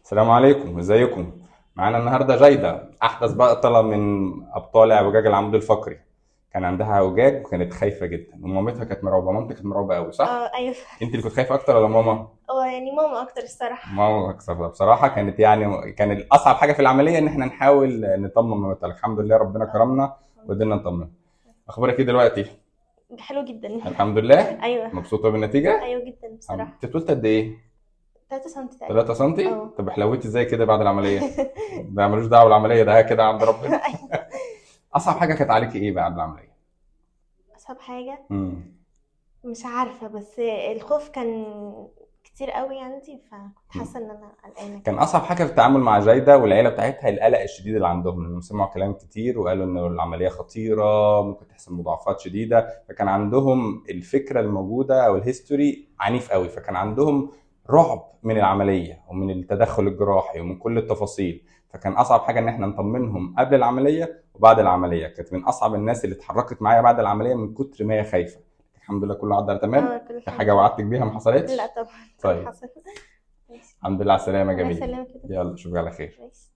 السلام عليكم، ازيكم؟ معانا النهارده جايدة، احدث بطلة من ابطال اعوجاج العمود الفقري. كان عندها اعوجاج وكانت خايفه جدا، ومامتها كانت مرعوبه. مامتك كانت مرعوبه قوي، صح؟ ايوه. انت اللي كنت خايفه اكتر ولا ماما؟ يعني ماما اكتر الصراحه. ماما اكتر بصراحه. كانت يعني كان الاصعب حاجه في العمليه ان احنا نحاول نطمن مامتها. الحمد لله ربنا اه، كرمنا الحمد وقدرنا لله. نطمن. اخبارك ايه دلوقتي؟ حلو جدا. الحمد لله. ايوه. مبسوطه بالنتيجه؟ ايوه جدا بصراحه. انت طولت قد ايه؟ 3 سم تقريبا. 3 سم. اه. طب حلويتي ازاي كده بعد العمليه؟ ده ملوش دعوه بالعمليه، ده كده عند ربنا. ايوه. اصعب حاجه كانت عليكي ايه بعد العمليه؟ اصعب حاجه امم مش عارفه، بس الخوف كان كتير قوي عندي، فكنت حاسه ان انا قلقانه كان كده. اصعب حاجه في التعامل مع جايده والعيله بتاعتها القلق الشديد اللي عندهم، لانهم سمعوا كلام كتير وقالوا ان العمليه خطيره ممكن تحصل مضاعفات شديده، فكان عندهم الفكره الموجوده او الهيستوري عنيف قوي، فكان عندهم رعب من العمليه ومن التدخل الجراحي ومن كل التفاصيل. فكان اصعب حاجه ان احنا نطمنهم قبل العمليه وبعد العمليه. كانت من اصعب الناس اللي اتحركت معايا بعد العمليه من كتر ما هي خايفه. الحمد لله كله عدى على تمام. اه، كل في الحمد حاجه لله. وعدتك بيها ما لا حصلتش؟ طبعا، كله طيب. حصل. ماشي. الحمد لله على السلامه، الله جميل. يسلمك كده. يلا اشوفك على خير. ماشي.